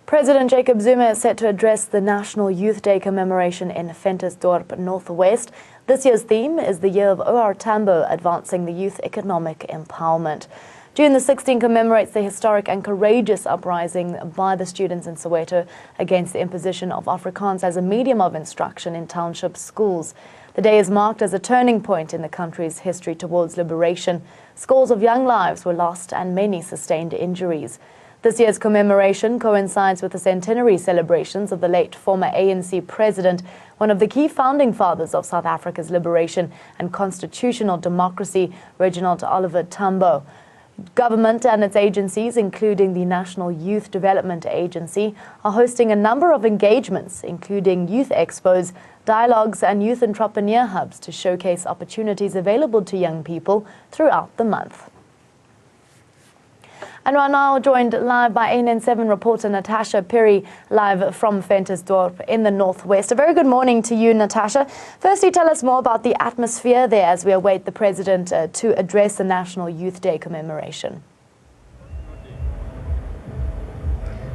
President Jacob Zuma is set to address the National Youth Day commemoration in Ventersdorp, Northwest. This year's theme is the year of OR Tambo, advancing the youth economic empowerment. June the 16th commemorates the historic and courageous uprising by the students in Soweto against the imposition of Afrikaans as a medium of instruction in township schools. The day is marked as a turning point in the country's history towards liberation. Scores of young lives were lost and many sustained injuries. This year's commemoration coincides with the centenary celebrations of the late former ANC president, one of the key founding fathers of South Africa's liberation and constitutional democracy, Reginald Oliver Tambo. Government and its agencies, including the National Youth Development Agency, are hosting a number of engagements, including youth expos, dialogues and youth entrepreneur hubs to showcase opportunities available to young people throughout the month. And we're now joined live by ANN7 reporter Natasha Piri, live from Ventersdorp in the Northwest. A very good morning to you, Natasha. Firstly, tell us more about the atmosphere there as we await the President to address the National Youth Day commemoration.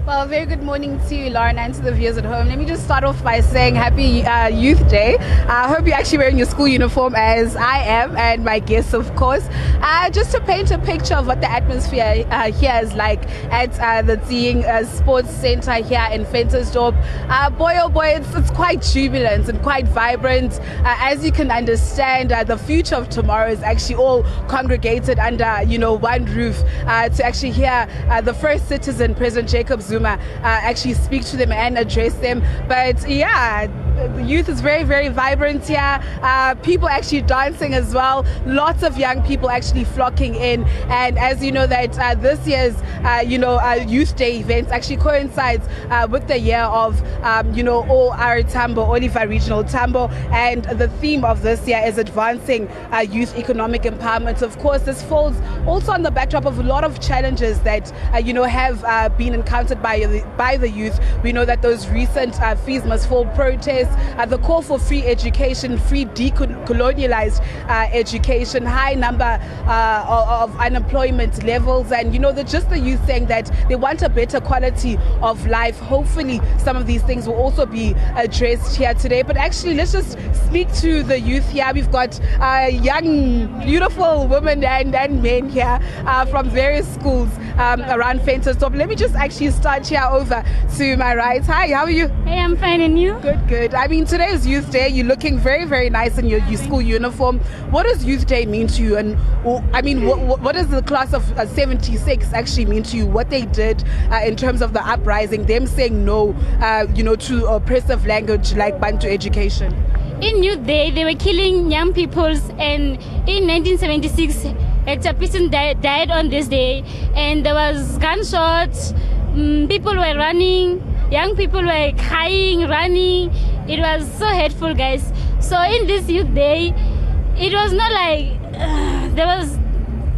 Well, very good morning to you, Lauren, and to the viewers at home. Let me just start off by saying Happy Youth Day. I hope you're actually wearing your school uniform, as I am, and my guests, of course. Just to paint a picture of what the atmosphere here is like at the Tsieng Sports Center here in Ventersdorp. Boy, oh boy, it's quite jubilant and quite vibrant. As you can understand, the future of tomorrow is actually all congregated under, one roof to actually hear the first citizen, President Jacob Zuma, actually speak to them and address them. But yeah, the youth is very, very vibrant here. People actually dancing as well. Lots of young people actually flocking in. And as you know that this year's Youth Day event actually coincides with the year of OR Tambo, Oliver Regional Tambo, and the theme of this year is advancing youth economic empowerment. Of course, this falls also on the backdrop of a lot of challenges that have been encountered by the youth. We know that those recent fees must fall protests, the call for free education, free decolonialized education, high number of unemployment levels, and just the youth saying that they want a better quality of life. Hopefully some of these things will also be addressed here today. But actually, let's just speak to the youth here. We've got young, beautiful women and men here from various schools around Ventersdorp. Let me just actually start here over to my right. Hi, how are you? Hey, I'm fine, and you? Good, good. I mean, today is Youth Day. You're looking very, very nice in your school uniform. What does Youth Day mean to you? And what does the class of 76 actually mean to you? What they did in terms of the uprising, them saying no, to oppressive language like Bantu education? In Youth Day, they were killing young people, and in 1976, a person died on this day, and there was gunshots. People were running, young people were crying, running. It was so hateful, guys. So in this Youth Day, it was not like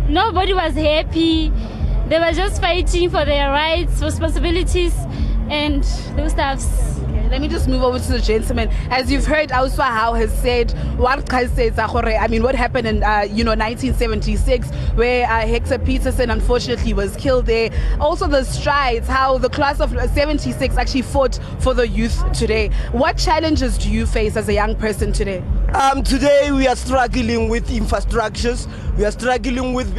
nobody was happy. They were just fighting for their rights, responsibilities, and those stuffs. Let me just move over to the gentleman. As you've heard, Auswa Howe has said, what happened in 1976, where Hector Peterson unfortunately was killed there. Also the strides, how the class of 76 actually fought for the youth today. What challenges do you face as a young person today? Today we are struggling with infrastructures. We are struggling with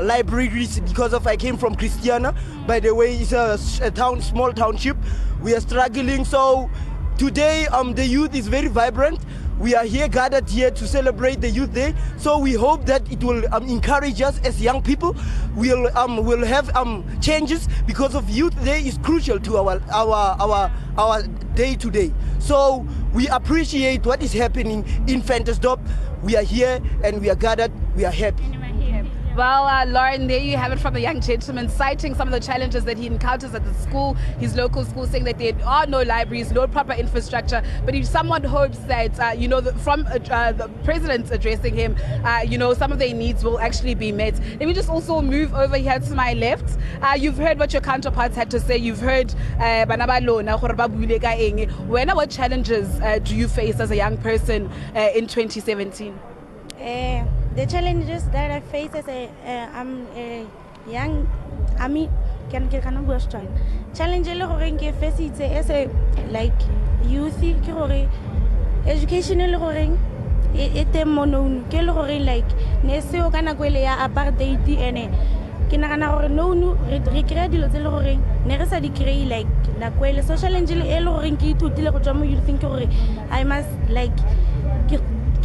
libraries because I came from Christiana. By the way, it's a small township. We are struggling. So today the youth is very vibrant. We are here gathered here to celebrate the Youth Day. So we hope that it will encourage us as young people. We'll have changes, because of Youth Day is crucial to our day to day. So we appreciate what is happening in Ventersdorp. We are here and we are gathered. We are happy. Well, Lauren, there you have it from the young gentleman, citing some of the challenges that he encounters at the school, his local school, saying that there are no libraries, no proper infrastructure. But if someone hopes that, from the president addressing him, some of their needs will actually be met. Let me just also move over here to my left. You've heard what your counterparts had to say. You've heard what challenges do you face as a young person in 2017? The challenges that I face as I'm a young army can bua Setswana. Challenge le gore ke face itse as a like youth ke gore education le gore e teng mono ke le gore like ne se o kana kwele ya apartheid ene ke nagana gore no re kry dilo tse le gore ne re sa di kry like la kwele so challenge le e le gore ke ithutile go tswa mo youth think gore I must like ke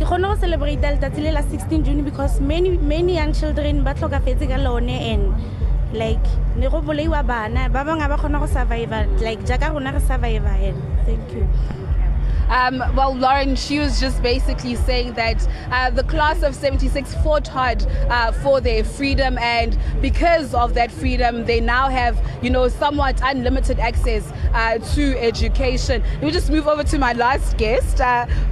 gone go celebrate letsatsi le la 16 June because many young children ba tlhokafetse ka lone and like ne go bolaiwa bana ba bangwe ba kgona go survive like jaka rona re survive and thank you. Well, Lauren, she was just basically saying that the class of 76 fought hard for their freedom, and because of that freedom, they now have, somewhat unlimited access to education. Let me just move over to my last guest.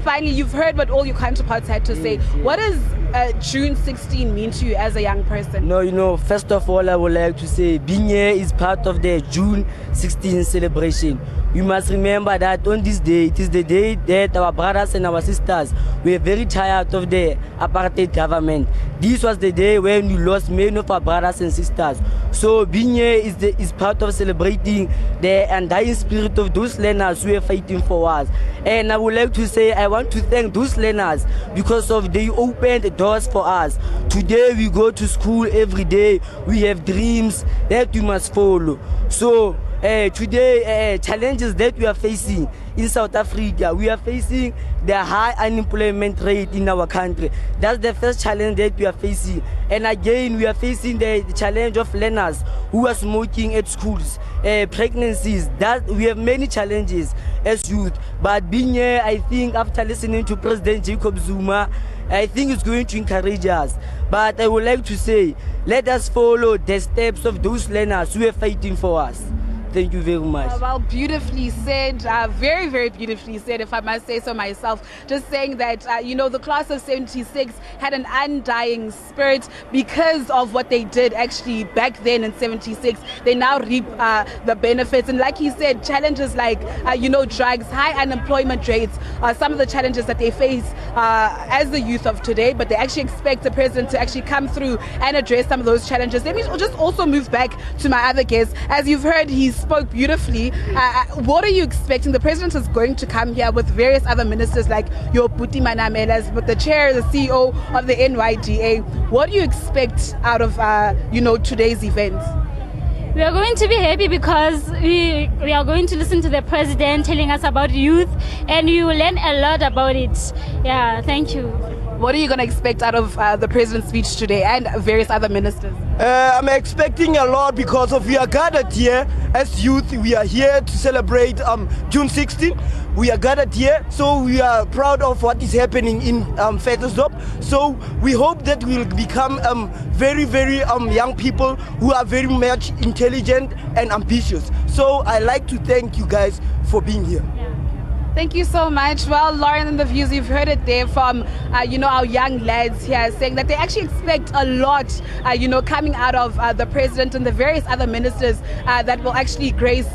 Finally, you've heard what all your counterparts had to say. Yes. What does June 16 mean to you as a young person? No, first of all, I would like to say being here is part of the June 16 celebration. You must remember that on this day, it is the day that our brothers and our sisters were very tired of the apartheid government. This was the day when we lost many of our brothers and sisters. So being here is part of celebrating the undying spirit of those learners who are fighting for us. And I would like to say I want to thank those learners because of they opened doors for us. Today we go to school every day. We have dreams that we must follow. So today, challenges that we are facing in South Africa, we are facing the high unemployment rate in our country. That's the first challenge that we are facing. And again, we are facing the challenge of learners who are smoking at schools, pregnancies. That we have many challenges as youth. But being here, I think after listening to President Jacob Zuma, I think it's going to encourage us. But I would like to say, let us follow the steps of those learners who are fighting for us. Thank you very much. Well, beautifully said. Very, very beautifully said, if I must say so myself. Just saying that, the class of 76 had an undying spirit because of what they did actually back then in 76. They now reap the benefits. And like he said, challenges like, drugs, high unemployment rates are some of the challenges that they face as the youth of today. But they actually expect the president to actually come through and address some of those challenges. Let me just also move back to my other guest. As you've heard, he's spoke beautifully. What are you expecting? The president is going to come here with various other ministers like your Puti Manamelas, but the chair, the CEO of the NYDA. What do you expect out of today's event? We are going to be happy because we are going to listen to the president telling us about youth, and we will learn a lot about it. Yeah, thank you. What are you going to expect out of the president's speech today and various other ministers? I'm expecting a lot because we are gathered here as youth. We are here to celebrate June 16. We are gathered here, so we are proud of what is happening in Ventersdorp. So we hope that we will become very, very young people who are very much intelligent and ambitious. So I like to thank you guys for being here. Thank you so much. Well, Lauren, and the views, you've heard it there from, our young lads here saying that they actually expect a lot, coming out of the president and the various other ministers that will actually grace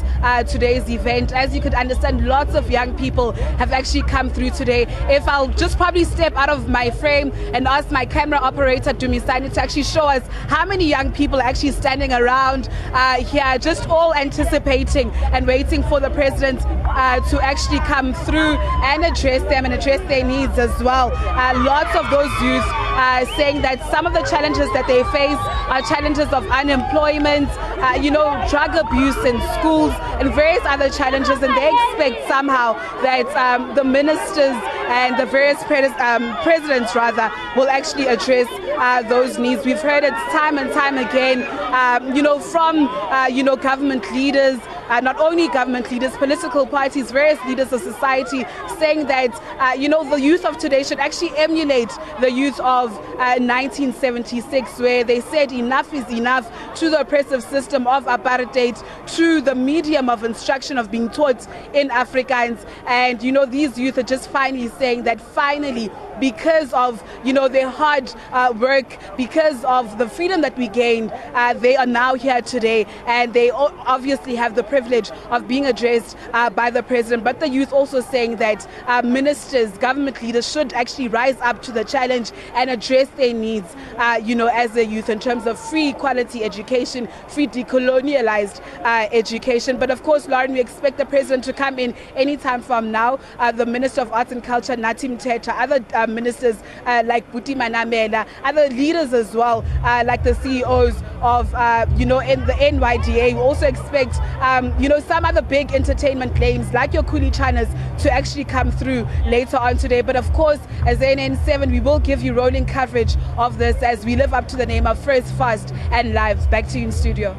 today's event. As you could understand, lots of young people have actually come through today. If I'll just probably step out of my frame and ask my camera operator, Dumisani, to actually show us how many young people are actually standing around here, just all anticipating and waiting for the president to actually come through and address them and address their needs as well. Lots of those youth saying that some of the challenges that they face are challenges of unemployment, drug abuse in schools and various other challenges, and they expect somehow that the ministers and the various presidents rather will actually address those needs. We've heard it time and time again, from government leaders, not only government leaders, political parties, various leaders of society, saying that the youth of today should actually emulate the youth of 1976, where they said enough is enough to the oppressive system of apartheid, to the medium of instruction of being taught in Afrikaans. And these youth are just finally saying that finally because of, their hard work, because of the freedom that we gained, they are now here today, and they obviously have the privilege of being addressed by the president. But the youth also saying that ministers, government leaders should actually rise up to the challenge and address their needs, as a youth, in terms of free quality education, free decolonialized education. But of course, Lauren, we expect the president to come in anytime from now. The Minister of Arts and Culture, Nathi Mthethwa, other ministers like Buti Manamela, other leaders as well, like the CEOs of, in the NYDA. We also expect, some other big entertainment claims like your Kuli Chanas to actually come through later on today. But of course, as ANN7, we will give you rolling coverage of this as we live up to the name of First, Fast and Live. Back to you in studio.